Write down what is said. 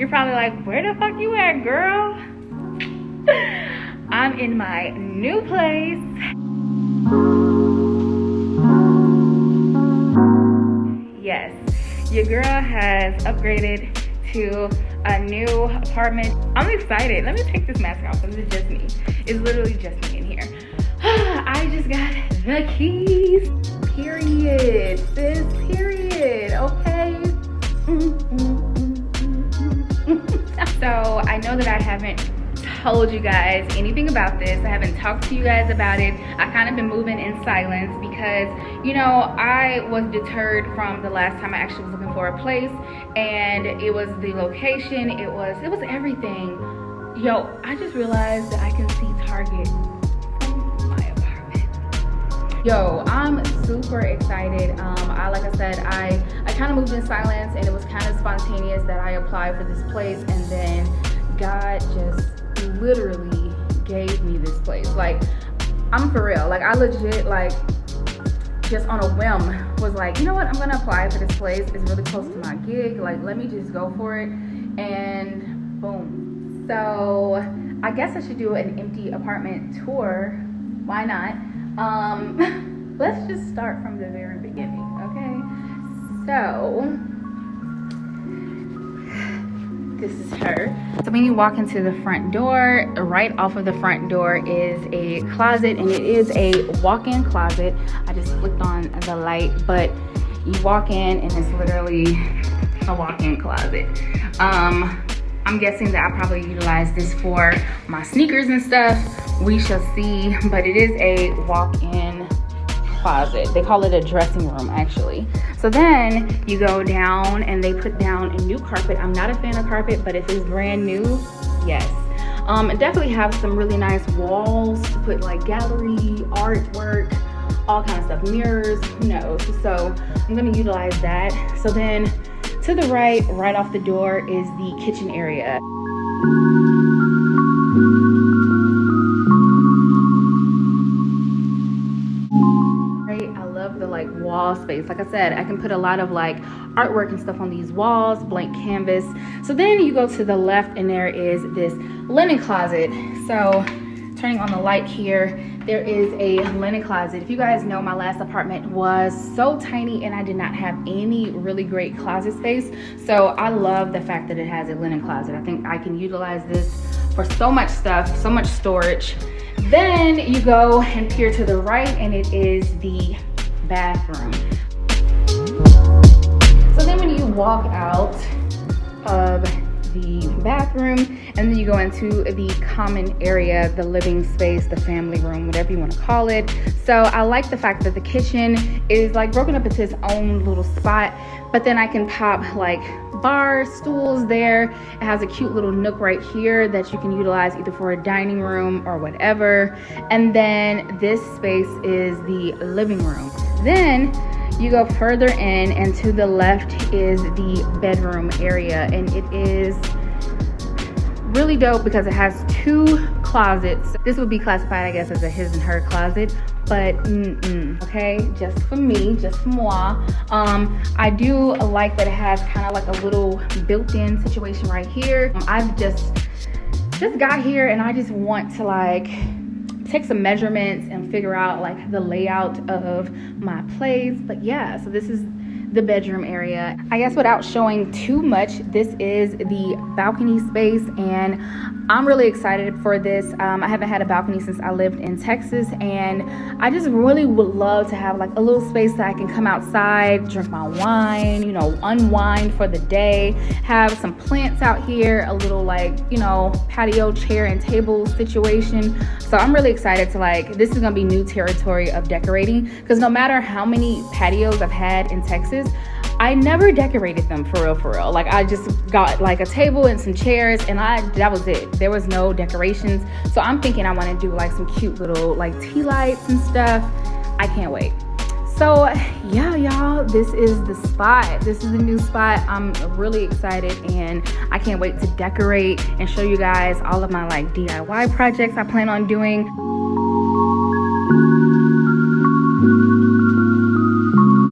You're probably like, where the fuck you at, girl? I'm in my new place. Yes, your girl has upgraded to a new apartment. I'm excited. Let me take this mask off because it's just me. It's literally just me in here. I just got the keys. Period. Sis, period. Okay. So I know that I haven't told you guys anything about this. I haven't talked to you guys about it. I kind of been moving in silence because, you know, I was deterred from the last time I actually was looking for a place, and it was the location, it was everything. Yo, I just realized that I can see Target from my apartment. Yo, I'm super excited. Like I said, I kind of moved in silence, and it was kind of spontaneous that I applied for this place, and then God just literally gave me this place. Like, I'm for real. Like, I legit, like, just on a whim was like, you know what, I'm gonna apply for this place. It's really close to my gig. Like, let me just go for it. And boom. So I guess I should do an empty apartment tour. Why not? Let's just start from the very beginning, okay? So this is her. So when you walk into the front door, right off of the front door is a closet, and it is a walk-in closet. I just flicked on the light, but you walk in and it's literally a walk-in closet. I'm guessing that I probably utilize this for my sneakers and stuff. We shall see, but it is a walk-in closet. They call it a dressing room, actually. So then you go down and they put down a new carpet. I'm not a fan of carpet, but if it's brand new, yes. Definitely have some really nice walls to put like gallery, artwork, all kinds of stuff, mirrors, who knows. So I'm gonna utilize that. So then to the right off the door is the kitchen area. The like wall space. Like I said, I can put a lot of like artwork and stuff on these walls, blank canvas. So then you go to the left and there is this linen closet. So turning on the light here, there is a linen closet. If you guys know, my last apartment was so tiny and I did not have any really great closet space. So I love the fact that it has a linen closet. I think I can utilize this for so much stuff, so much storage. Then you go and peer to the right and it is the bathroom. So then when you walk out of the bathroom and then you go into the common area, the living space, the family room, whatever you want to call it. So I like the fact that the kitchen is like broken up into its own little spot, but then I can pop like bar stools there. It has a cute little nook right here that you can utilize either for a dining room or whatever. And then this space is the living room. Then you go further in and to the left is the bedroom area, and it is really dope because it has two closets. This would be classified, I guess, as a his and her closet, but okay, just for me, just for moi. I do like that it has kind of like a little built-in situation right here. I've just got here and I just want to like take some measurements and figure out like the layout of my place. But yeah, so this is the bedroom area. I guess without showing too much, this is the balcony space, and I'm really excited for this. I haven't had a balcony since I lived in Texas, and I just really would love to have like a little space that I can come outside, drink my wine, you know, unwind for the day, have some plants out here, a little like, you know, patio chair and table situation. So I'm really excited to like, this is gonna be new territory of decorating, because no matter how many patios I've had in Texas, I never decorated them for real. Like I just got like a table and some chairs and that was it. There was no decorations. So I'm thinking I want to do like some cute little like tea lights and stuff. I can't wait. So yeah, y'all, this is the spot. This is the new spot. I'm really excited and I can't wait to decorate and show you guys all of my like DIY projects I plan on doing.